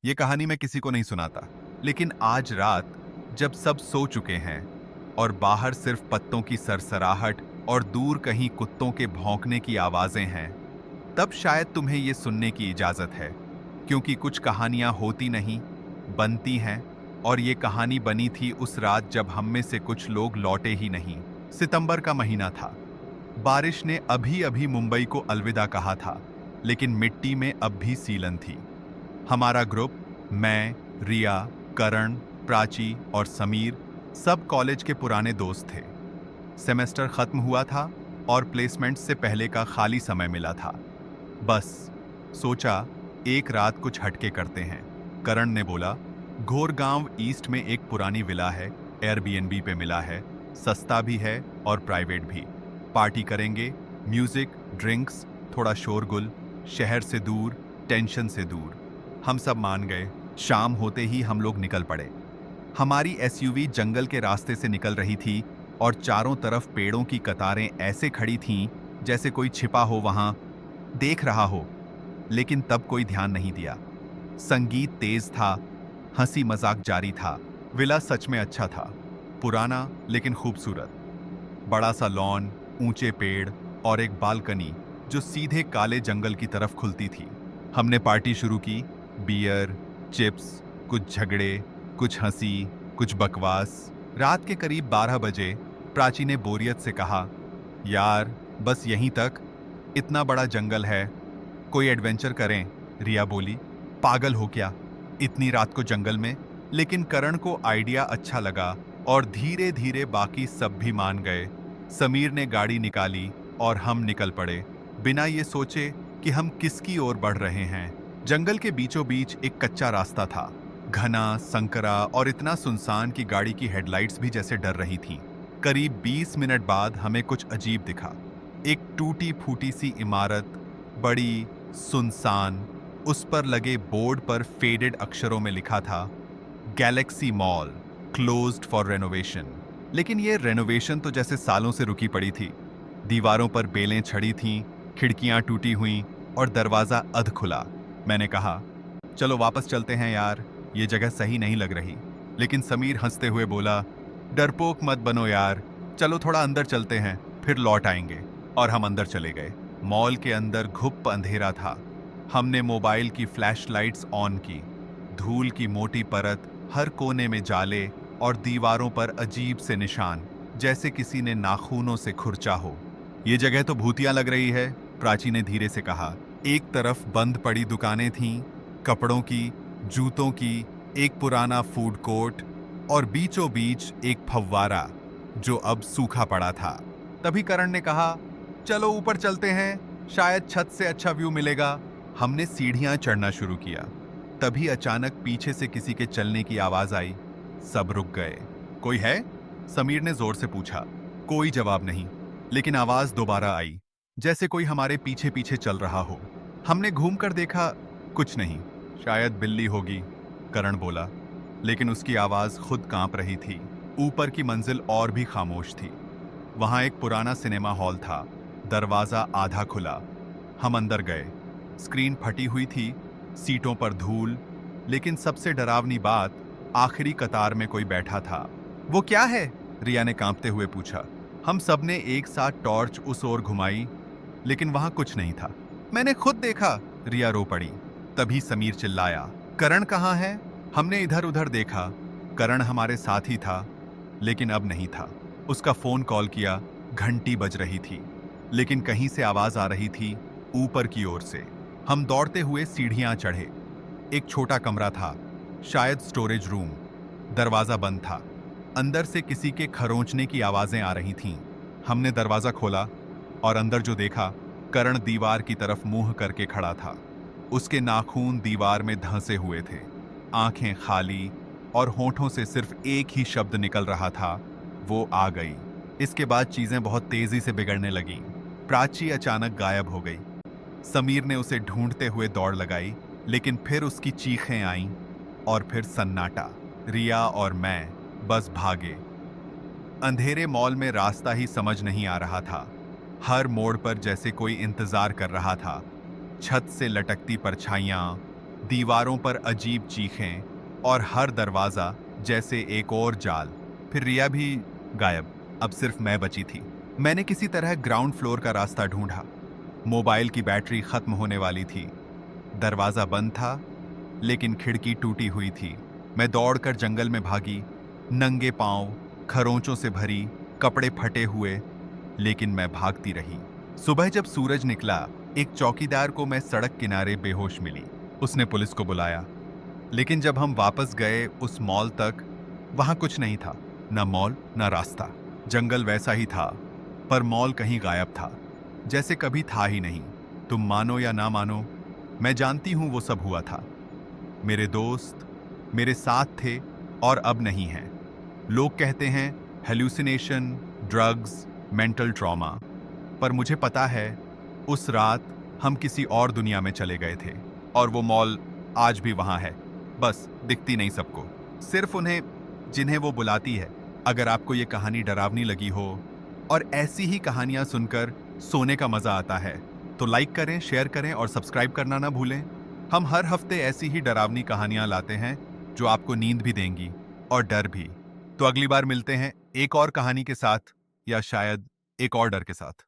ये कहानी मैं किसी को नहीं सुनाता, लेकिन आज रात जब सब सो चुके हैं और बाहर सिर्फ पत्तों की सरसराहट और दूर कहीं कुत्तों के भौंकने की आवाजें हैं, तब शायद तुम्हें ये सुनने की इजाजत है। क्योंकि कुछ कहानियां होती नहीं, बनती हैं। और ये कहानी बनी थी उस रात जब हम में से कुछ लोग लौटे ही नहीं। सितंबर का महीना था। बारिश ने अभी अभी मुंबई को अलविदा कहा था, लेकिन मिट्टी में अब भी सीलन थी। हमारा ग्रुप, मैं, रिया, करण, प्राची और समीर, सब कॉलेज के पुराने दोस्त थे। सेमेस्टर खत्म हुआ था और प्लेसमेंट से पहले का खाली समय मिला था। बस सोचा एक रात कुछ हटके करते हैं। करण ने बोला, घोरगांव ईस्ट में एक पुरानी विला है, एयरबीएनबी पे मिला है, सस्ता भी है और प्राइवेट भी। पार्टी करेंगे, म्यूजिक, ड्रिंक्स, थोड़ा शोरगुल, शहर से दूर, टेंशन से दूर। हम सब मान गए। शाम होते ही हम लोग निकल पड़े। हमारी एसयूवी जंगल के रास्ते से निकल रही थी और चारों तरफ पेड़ों की कतारें ऐसे खड़ी थीं जैसे कोई छिपा हो वहां, देख रहा हो। लेकिन तब कोई ध्यान नहीं दिया। संगीत तेज था, हंसी मजाक जारी था। विला सच में अच्छा था, पुराना लेकिन खूबसूरत। बड़ा सा लॉन, ऊंचे पेड़ और एक बालकनी जो सीधे काले जंगल की तरफ खुलती थी। हमने पार्टी शुरू की। बियर, चिप्स, कुछ झगड़े, कुछ हंसी, कुछ बकवास। रात के करीब 12 बजे प्राची ने बोरियत से कहा, यार बस यहीं तक, इतना बड़ा जंगल है, कोई एडवेंचर करें। रिया बोली, पागल हो क्या, इतनी रात को जंगल में। लेकिन करण को आइडिया अच्छा लगा और धीरे धीरे बाकी सब भी मान गए। समीर ने गाड़ी निकाली और हम निकल पड़े, बिना ये सोचे कि हम किसकी ओर बढ़ रहे हैं। जंगल के बीचों बीच एक कच्चा रास्ता था, घना, संकरा और इतना सुनसान कि गाड़ी की हेडलाइट्स भी जैसे डर रही थीं। करीब 20 मिनट बाद हमें कुछ अजीब दिखा। एक टूटी फूटी सी इमारत, बड़ी, सुनसान। उस पर लगे बोर्ड पर फेडेड अक्षरों में लिखा था, Galaxy mall, closed for renovation. लेकिन ये रेनोवेशन तो जैसे सालों से रुकी पड़ी थी। दीवारों पर बेलें छड़ी थीं, खिड़कियां टूटी हुईं और दरवाजा अध खुला। मैंने कहा, चलो वापस चलते हैं यार, ये जगह सही नहीं लग रही। लेकिन समीर हंसते हुए बोला, डरपोक मत बनो यार, चलो थोड़ा अंदर चलते हैं, फिर लौट आएंगे। और हम अंदर चले गए। मॉल के अंदर घुप अंधेरा था। हमने मोबाइल की फ्लैशलाइट्स ऑन की। धूल की मोटी परत, हर कोने में जाले और दीवारों पर अजीब से निशान, जैसे किसी ने नाखूनों से खुरचा हो। ये जगह तो भूतिया लग रही है, प्राची ने धीरे से कहा। एक तरफ बंद पड़ी दुकानें थीं, कपड़ों की, जूतों की, एक पुराना फूड कोर्ट और बीचों बीच एक फव्वारा जो अब सूखा पड़ा था। तभी करण ने कहा, चलो ऊपर चलते हैं, शायद छत से अच्छा व्यू मिलेगा। हमने सीढ़ियां चढ़ना शुरू किया। तभी अचानक पीछे से किसी के चलने की आवाज आई। सब रुक गए। कोई है? समीर ने जोर से पूछा। कोई जवाब नहीं, लेकिन आवाज दोबारा आई, जैसे कोई हमारे पीछे पीछे चल रहा हो। हमने घूमकर देखा, कुछ नहीं, शायद बिल्ली होगी, करण बोला। लेकिन उसकी आवाज खुद कांप रही थी। ऊपर की मंजिल और भी खामोश थी। वहां एक पुराना सिनेमा हॉल था, दरवाजा आधा खुला। हम अंदर गए। स्क्रीन फटी हुई थी, सीटों पर धूल, लेकिन सबसे डरावनी बात, आखिरी कतार में कोई बैठा था। वो क्या है? रिया ने कांपते हुए पूछा। हम सबने एक साथ टॉर्च उस ओर घुमाई, लेकिन वहां कुछ नहीं था। मैंने खुद देखा, रिया रो पड़ी। तभी समीर चिल्लाया, करण कहाँ है? हमने इधर उधर देखा। करण हमारे साथ ही था, लेकिन अब नहीं था। उसका फोन कॉल किया, घंटी बज रही थी, लेकिन कहीं से आवाज आ रही थी, ऊपर की ओर से। हम दौड़ते हुए सीढ़ियां चढ़े। एक छोटा कमरा था, शायद स्टोरेज रूम। दरवाजा बंद था। अंदर से किसी के खरोंचने की आवाजें आ रही थीं। हमने दरवाजा खोला और अंदर जो देखा, करण दीवार की तरफ मुंह करके खड़ा था। उसके नाखून दीवार में धंसे हुए थे, आंखें खाली और होठों से सिर्फ एक ही शब्द निकल रहा था, वो आ गई। इसके बाद चीजें बहुत तेजी से बिगड़ने लगीं। प्राची अचानक गायब हो गई। समीर ने उसे ढूंढते हुए दौड़ लगाई, लेकिन फिर उसकी चीखें आईं और फिर सन्नाटा। रिया और मैं बस भागे। अंधेरे मॉल में रास्ता ही समझ नहीं आ रहा था। हर मोड़ पर जैसे कोई इंतजार कर रहा था। छत से लटकती परछाइयां, दीवारों पर अजीब चीखें और हर दरवाजा जैसे एक और जाल। फिर रिया भी गायब। अब सिर्फ मैं बची थी। मैंने किसी तरह ग्राउंड फ्लोर का रास्ता ढूंढा। मोबाइल की बैटरी खत्म होने वाली थी। दरवाजा बंद था, लेकिन खिड़की टूटी हुई थी। मैं दौड़कर जंगल में भागी, नंगे पांव, खरोंचों से भरी, कपड़े फटे हुए, लेकिन मैं भागती रही। सुबह जब सूरज निकला, एक चौकीदार को मैं सड़क किनारे बेहोश मिली। उसने पुलिस को बुलाया, लेकिन जब हम वापस गए उस मॉल तक, वहां कुछ नहीं था। न मॉल न रास्ता। जंगल वैसा ही था, पर मॉल कहीं गायब था, जैसे कभी था ही नहीं। तुम मानो या ना मानो, मैं जानती हूं वो सब हुआ था। मेरे दोस्त मेरे साथ थे और अब नहीं हैं। लोग कहते हैं हेल्यूसिनेशन, ड्रग्स, मेंटल ट्रॉमा, पर मुझे पता है उस रात हम किसी और दुनिया में चले गए थे, और वो मॉल आज भी वहां है, बस दिखती नहीं सबको, सिर्फ उन्हें जिन्हें वो बुलाती है। अगर आपको ये कहानी डरावनी लगी हो और ऐसी ही कहानियां सुनकर सोने का मजा आता है, तो लाइक करें, शेयर करें और सब्सक्राइब करना ना भूलें। हम हर हफ्ते ऐसी ही डरावनी कहानियां लाते हैं जो आपको नींद भी देंगी और डर भी। तो अगली बार मिलते हैं एक और कहानी के साथ, या शायद एक और डर के साथ।